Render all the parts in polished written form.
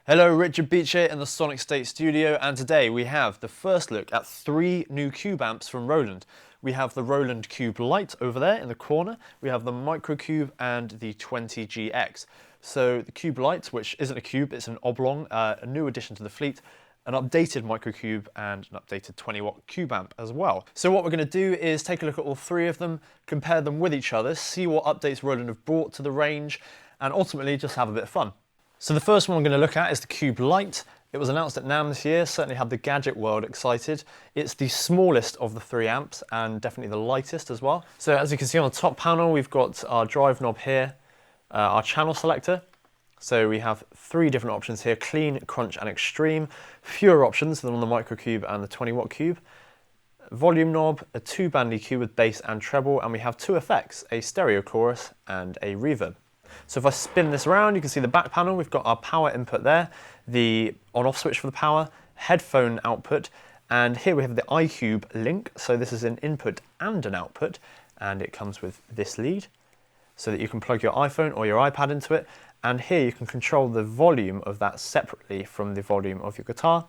Hello, Richard Beach here in the Sonic State studio, and today we have the first look at 3 new Cube amps from Roland. We have the Roland Cube Light over there in the corner, we have the Micro Cube and the 20GX. So the Cube Light, which isn't a cube, it's an oblong, a new addition to the fleet, an updated Micro Cube and an updated 20-watt Cube amp as well. So what we're going to do is take a look at all 3 of them, compare them with each other, see what updates Roland have brought to the range, and ultimately just have a bit of fun. So the first one I'm going to look at is the Cube Light. It was announced at NAMM this year, certainly had the gadget world excited. It's the smallest of the 3 amps and definitely the lightest as well. So as you can see on the top panel, we've got our drive knob here, our channel selector. So we have 3 different options here: clean, crunch and extreme. Fewer options than on the Micro Cube and the 20-watt Cube. Volume knob, a 2-band EQ with bass and treble, and we have 2 effects, a stereo chorus and a reverb. So if I spin this around, you can see the back panel. We've got our power input there, the on-off switch for the power, headphone output, and here we have the iCube link. So this is an input and an output, and it comes with this lead so that you can plug your iPhone or your iPad into it. And here you can control the volume of that separately from the volume of your guitar.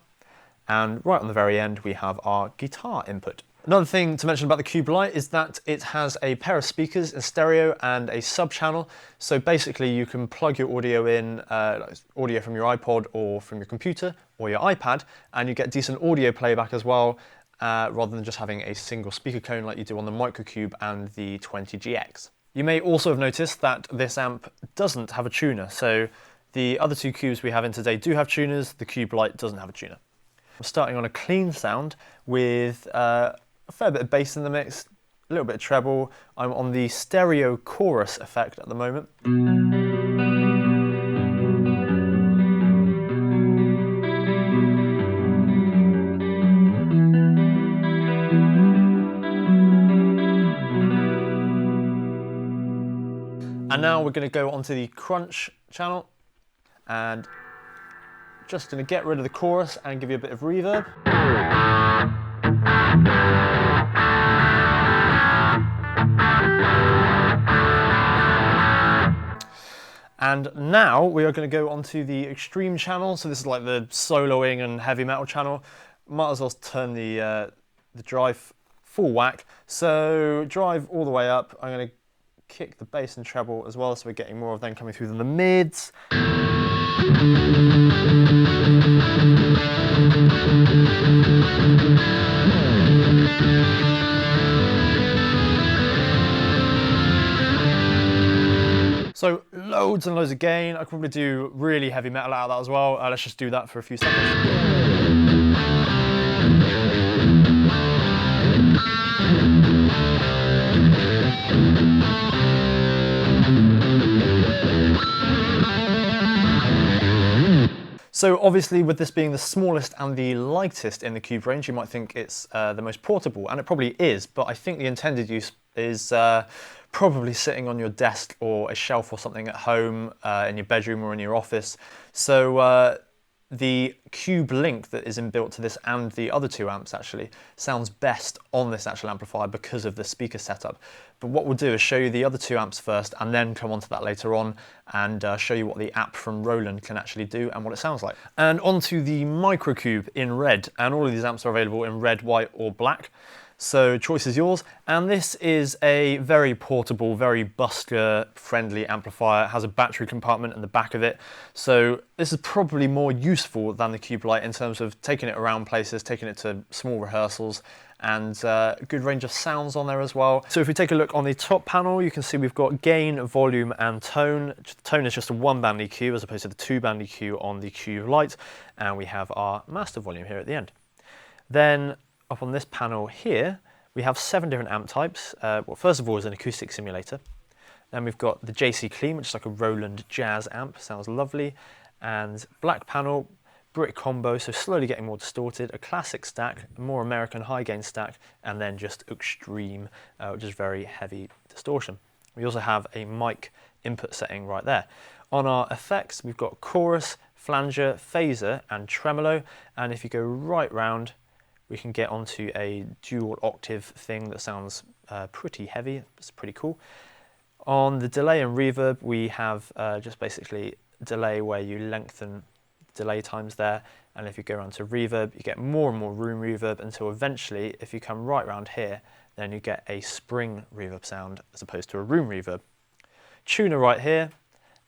And right on the very end, we have our guitar input. Another thing to mention about the Cube Light is that it has a pair of speakers in stereo and a sub-channel. So basically you can plug your audio in, audio from your iPod or from your computer or your iPad, and you get decent audio playback as well, rather than just having a single speaker cone like you do on the Micro Cube and the 20GX. You may also have noticed that this amp doesn't have a tuner. So the other 2 cubes we have in today do have tuners, the Cube Light doesn't have a tuner. We're starting on a clean sound with a fair bit of bass in the mix, a little bit of treble. I'm on the stereo chorus effect at the moment. And now we're going to go onto the crunch channel, and just going to get rid of the chorus and give you a bit of reverb. And now we are going to go onto the extreme channel. So this is like the soloing and heavy metal channel. Might as well turn the drive full whack. So drive all the way up. I'm going to kick the bass and treble as well, so we're getting more of them coming through than the mids. So loads and loads of gain. I could probably do really heavy metal out of that as well. Let's just do that for a few seconds. So obviously with this being the smallest and the lightest in the Cube range, you might think it's the most portable, and it probably is, but I think the intended use is probably sitting on your desk or a shelf or something at home, in your bedroom or in your office. So the Cube Link that is inbuilt to this and the other 2 amps actually sounds best on this actual amplifier because of the speaker setup. But what we'll do is show you the other 2 amps first and then come on to that later on and show you what the app from Roland can actually do and what it sounds like. And onto the Micro Cube in red, and all of these amps are available in red, white or black. So choice is yours, and this is a very portable, very busker friendly amplifier. It has a battery compartment in the back of it, so this is probably more useful than the Cube Light in terms of taking it around places, taking it to small rehearsals, and a good range of sounds on there as well. So if we take a look on the top panel, you can see we've got gain, volume and tone. Tone is just a 1-band EQ as opposed to the 2-band EQ on the Cube Light, and we have our master volume here at the end. Then up on this panel here, we have 7 different amp types. Well, first of all is an acoustic simulator. Then we've got the JC Clean, which is like a Roland jazz amp, sounds lovely. And black panel, brick combo, so slowly getting more distorted, a classic stack, a more American high gain stack, and then just extreme, which is very heavy distortion. We also have a mic input setting right there. On our effects, we've got chorus, flanger, phaser and tremolo, and if you go right round we can get onto a dual octave thing that sounds pretty heavy. It's pretty cool. On the delay and reverb we have just basically delay where you lengthen delay times there, and if you go around to reverb you get more and more room reverb until eventually if you come right round here then you get a spring reverb sound as opposed to a room reverb. Tuner right here,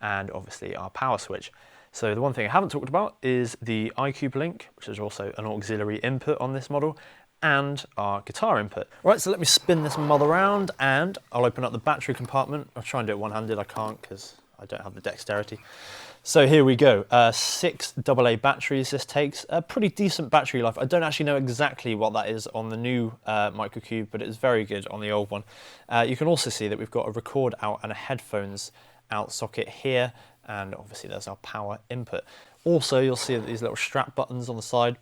and obviously our power switch. So the one thing I haven't talked about is the iCube link, which is also an auxiliary input on this model, and our guitar input. Right, so let me spin this mother around and I'll open up the battery compartment. I'll try and do it one-handed, I can't because I don't have the dexterity. So here we go, 6 AA batteries this takes, a pretty decent battery life. I don't actually know exactly what that is on the new Microcube, but it's very good on the old one. You can also see that we've got a record out and a headphones out socket here, and obviously there's our power input. Also you'll see that these little strap buttons on the side,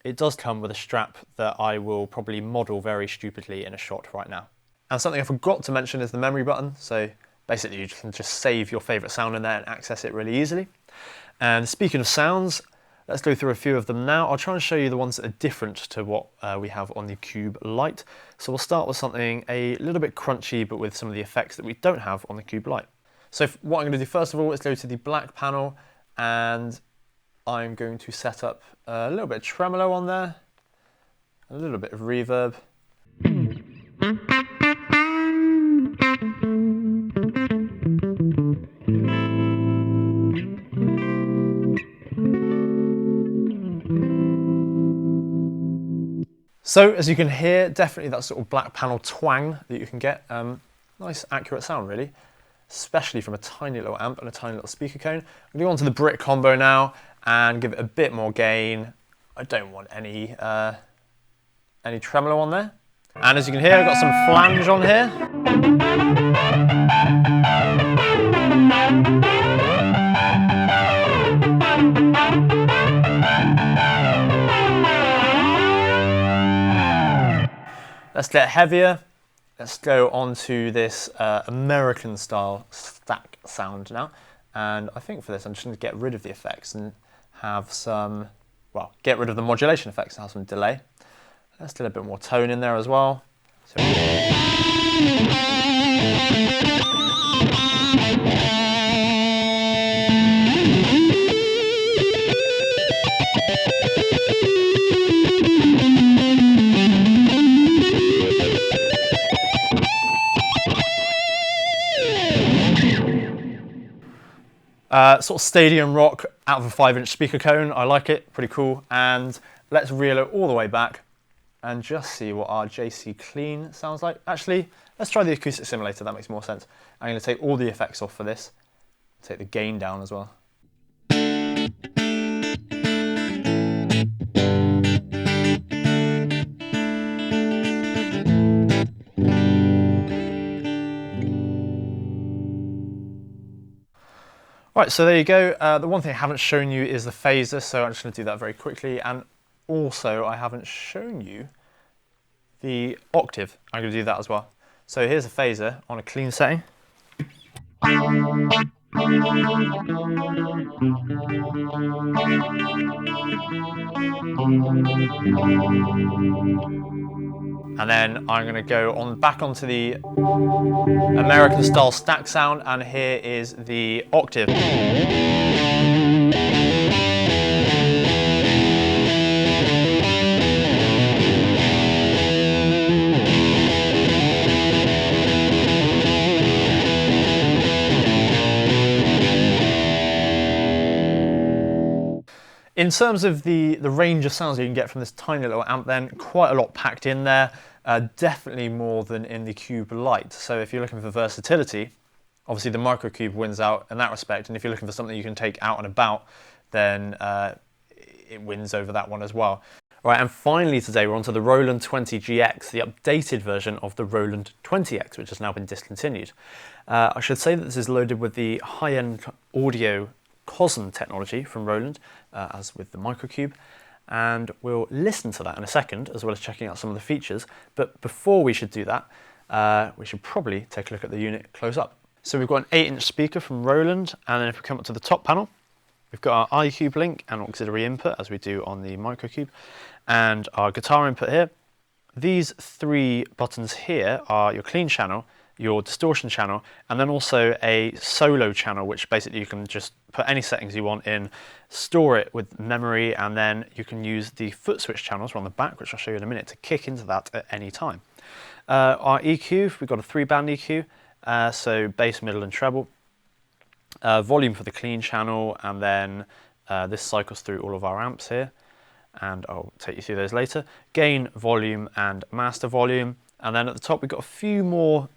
it does come with a strap that I will probably model very stupidly in a shot right now. And something I forgot to mention is the memory button, so basically you can just save your favourite sound in there and access it really easily. And speaking of sounds, let's go through a few of them now. I'll try and show you the ones that are different to what we have on the Cube Light. So we'll start with something a little bit crunchy but with some of the effects that we don't have on the Cube Light. So what I'm going to do first of all is go to the black panel and I'm going to set up a little bit of tremolo on there, a little bit of reverb. So as you can hear, definitely that sort of black panel twang that you can get. Nice accurate sound really, especially from a tiny little amp and a tiny little speaker cone. I'm going to go on to the brick combo now and give it a bit more gain. I don't want any tremolo on there. And as you can hear, I've got some flange on here. Let's get heavier. Let's go on to this American style stack sound now. And I think for this, I'm just going to get rid of the effects and have some, well, get rid of the modulation effects and have some delay. Let's get a bit more tone in there as well. Sort of stadium rock out of a 5-inch speaker cone. I like it, pretty cool. And let's reel it all the way back and just see what our JC clean sounds like. Actually, let's try the acoustic simulator, that makes more sense. I'm going to take all the effects off for this, take the gain down as well. Right, so there you go. The one thing I haven't shown you is the phaser, so I'm just going to do that very quickly. And also, I haven't shown you the octave. I'm going to do that as well. So here's a phaser on a clean setting. And then I'm going to go back onto the American style stack sound, and here is the octave. In terms of the range of sounds you can get from this tiny little amp then, quite a lot packed in there, definitely more than in the Cube Light. So if you're looking for versatility, obviously the Microcube wins out in that respect, and if you're looking for something you can take out and about, then it wins over that one as well. Right, and finally today we're onto the Roland 20GX, the updated version of the Roland 20X, which has now been discontinued. I should say that this is loaded with the high-end audio COSM technology from Roland, as with the Microcube, and we'll listen to that in a second, as well as checking out some of the features. But before we should do that, we should probably take a look at the unit close up. So we've got an 8-inch speaker from Roland, and then if we come up to the top panel, We've got our iCube link and auxiliary input, as we do on the Microcube, and our guitar input here. These three buttons here are your clean channel, your distortion channel, and then also a solo channel, which basically you can just put any settings you want in, store it with memory, and then you can use the foot switch channels on the back, which I'll show you in a minute, to kick into that at any time. Our EQ, we've got a 3-band EQ, so bass, middle, and treble. Volume for the clean channel, and then this cycles through all of our amps here, and I'll take you through those later. Gain, volume, and master volume. And then at the top we've got a few more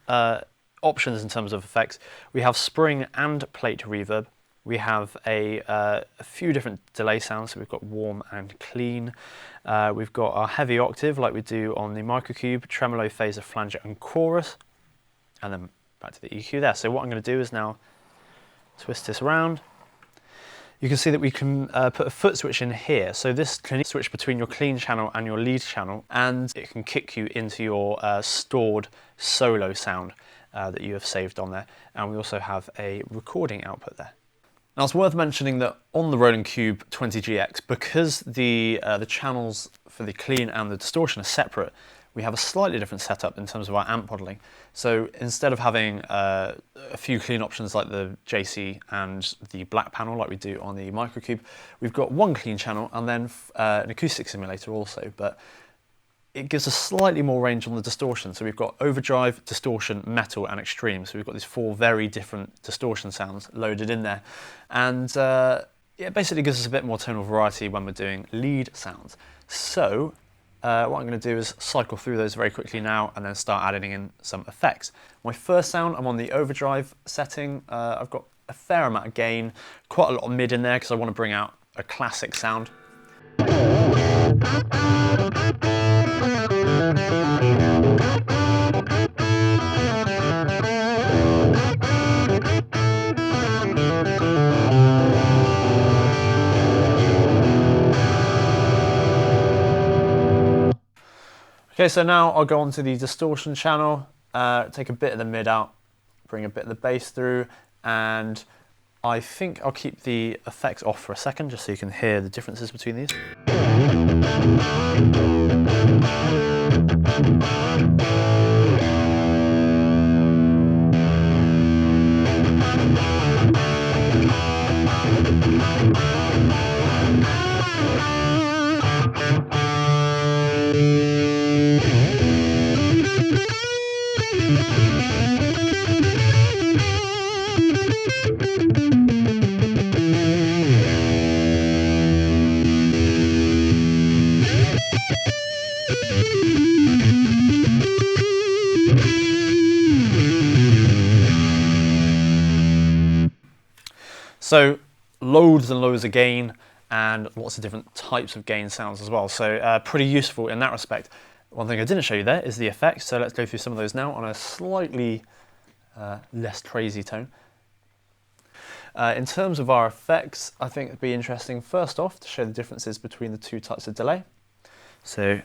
options in terms of effects. We have spring and plate reverb. We have a few different delay sounds, so we've got warm and clean. We've got our heavy octave like we do on the Microcube, tremolo, phaser, flanger, and chorus. And then back to the EQ there. So what I'm going to do is now twist this around. You can see that we can put a foot switch in here. So this can switch between your clean channel and your lead channel, and it can kick you into your stored solo sound that you have saved on there. And we also have a recording output there. Now it's worth mentioning that on the Roland Cube 20GX, because the channels for the clean and the distortion are separate, we have a slightly different setup in terms of our amp modeling. So instead of having a few clean options like the JC and the black panel like we do on the Microcube, we've got one clean channel and then an acoustic simulator also, but it gives us slightly more range on the distortion. So we've got overdrive, distortion, metal, and extreme. So we've got these 4 very different distortion sounds loaded in there. And it basically gives us a bit more tonal variety when we're doing lead sounds. So what I'm going to do is cycle through those very quickly now and then start adding in some effects. My first sound, I'm on the overdrive setting. I've got a fair amount of gain, quite a lot of mid in there because I want to bring out a classic sound. Okay, so now I'll go on to the distortion channel, take a bit of the mid out, bring a bit of the bass through, and I think I'll keep the effects off for a second just so you can hear the differences between these. So loads and loads of gain and lots of different types of gain sounds as well. So pretty useful in that respect. One thing I didn't show you there is the effects. So let's go through some of those now on a slightly less crazy tone. In terms of our effects, I think it'd be interesting first off to show the differences between the 2 types of delay. So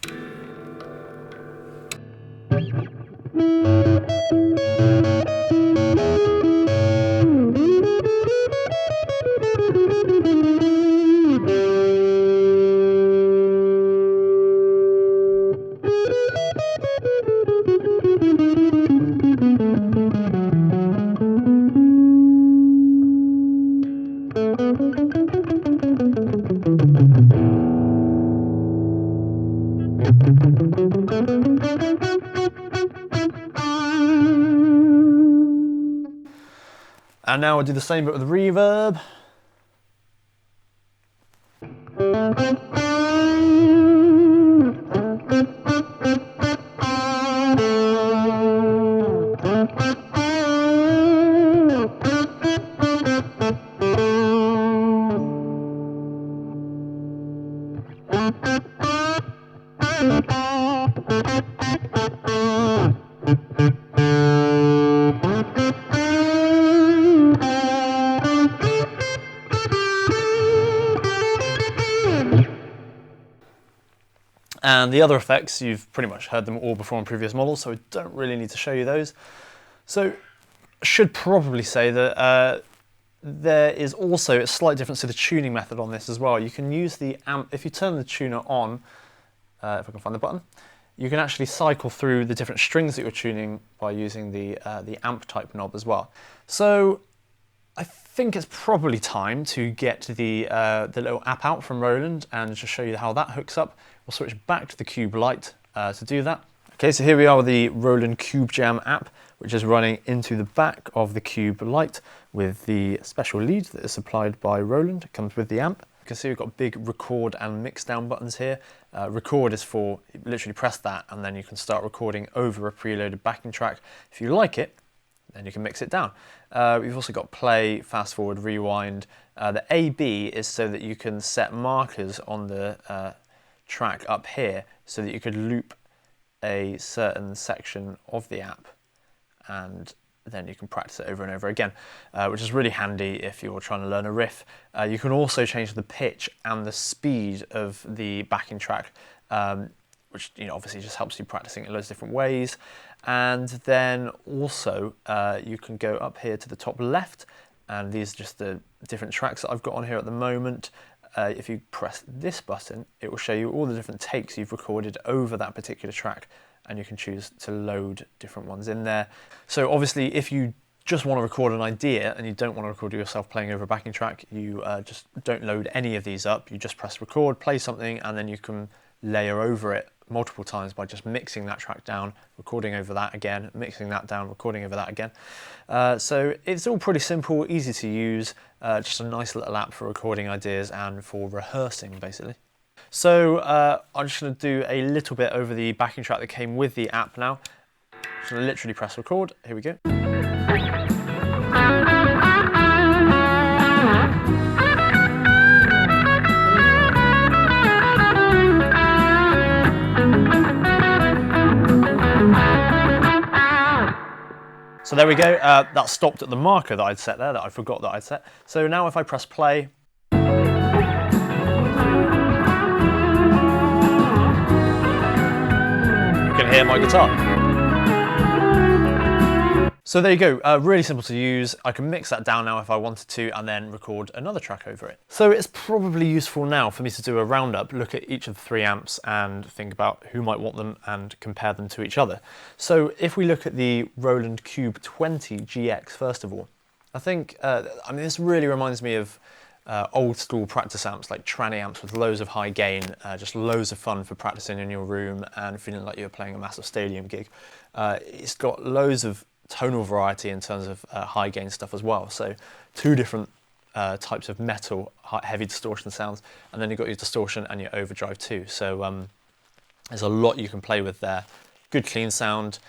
and now I'll do the same but with reverb. And the other effects, you've pretty much heard them all before in previous models, so I don't really need to show you those. So I should probably say that there is also a slight difference to the tuning method on this as well. You can use the amp, if you turn the tuner on, if I can find the button, you can actually cycle through the different strings that you're tuning by using the amp type knob as well. So I think it's probably time to get the little app out from Roland and just show you how that hooks up. We'll switch back to the Cube Light to do that. Okay, so here we are with the Roland Cube Jam app, which is running into the back of the Cube Light with the special lead that is supplied by Roland. It comes with the amp. You can see we've got big record and mix down buttons here. Record is for, literally press that and then you can start recording over a preloaded backing track. If you like it, then you can mix it down. We've also got play, fast forward, rewind. The AB is so that you can set markers on the track up here so that you could loop a certain section of the app and then you can practice it over and over again, which is really handy if you're trying to learn a riff. You can also change the pitch and the speed of the backing track, which obviously just helps you practicing in loads of different ways. And then also you can go up here to the top left, and these are just the different tracks that I've got on here at the moment. If you press this button, it will show you all the different takes you've recorded over that particular track, and you can choose to load different ones in there. So obviously if you just want to record an idea and you don't want to record yourself playing over a backing track, you just don't load any of these up. You just press record, play something, and then you can layer over it multiple times by just mixing that track down, recording over that again, mixing that down, recording over that again. So it's all pretty simple, easy to use, just a nice little app for recording ideas and for rehearsing basically. So I'm just going to do a little bit over the backing track that came with the app now. Just going to literally press record, here we go. So there we go, that stopped at the marker that I'd set there, that I forgot that I'd set. So now if I press play, you can hear my guitar. So there you go, really simple to use. I can mix that down now if I wanted to and then record another track over it. So it's probably useful now for me to do a roundup, look at each of the three amps and think about who might want them and compare them to each other. So if we look at the Roland Cube 20 GX first of all, I think, this really reminds me of old school practice amps like tranny amps with loads of high gain, just loads of fun for practicing in your room and feeling like you're playing a massive stadium gig. It's got loads of tonal variety in terms of high gain stuff as well. So two different types of metal, heavy distortion sounds, and then you've got your distortion and your overdrive too. So there's a lot you can play with there. Good clean sound,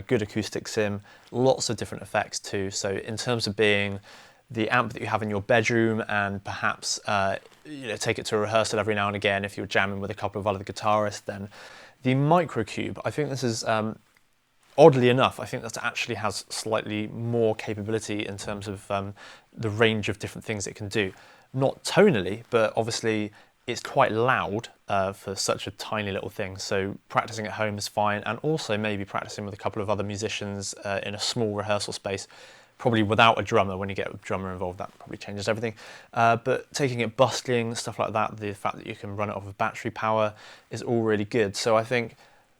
good acoustic sim, lots of different effects too. So in terms of being the amp that you have in your bedroom and perhaps take it to a rehearsal every now and again if you're jamming with a couple of other guitarists, then the Micro Cube, I think this is oddly enough, I think that actually has slightly more capability in terms of the range of different things it can do. Not tonally, but obviously it's quite loud for such a tiny little thing. So practicing at home is fine, and also maybe practicing with a couple of other musicians in a small rehearsal space, probably without a drummer. When you get a drummer involved, that probably changes everything. But taking it busking, stuff like that, the fact that you can run it off of battery power is all really good. So I think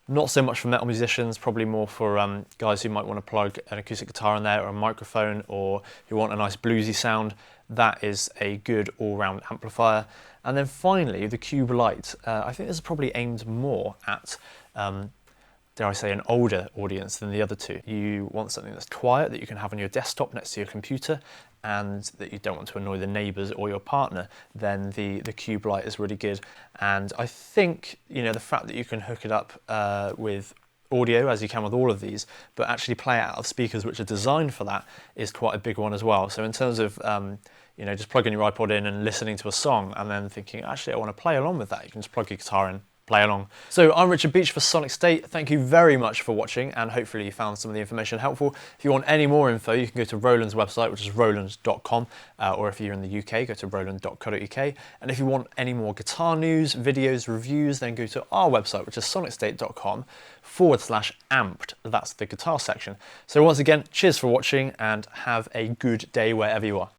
not so much for metal musicians, probably more for guys who might want to plug an acoustic guitar in there or a microphone, or who want a nice bluesy sound. That is a good all-round amplifier. And then finally, the Cube Light. I think this is probably aimed more at, dare I say, an older audience than the other two. You want something that's quiet, that you can have on your desktop next to your computer, and that you don't want to annoy the neighbours or your partner, then the Cube Light is really good. And I think, the fact that you can hook it up with audio, as you can with all of these, but actually play it out of speakers which are designed for that, is quite a big one as well. So in terms of just plugging your iPod in and listening to a song and then thinking, actually I want to play along with that, you can just plug your guitar in, play along. So I'm Richard Beach for Sonic State. Thank you very much for watching, and hopefully you found some of the information helpful. If you want any more info, you can go to Roland's website, which is roland.com, or if you're in the UK, go to roland.co.uk. And if you want any more guitar news, videos, reviews, then go to our website, which is sonicstate.com/amped. That's the guitar section. So once again, cheers for watching and have a good day wherever you are.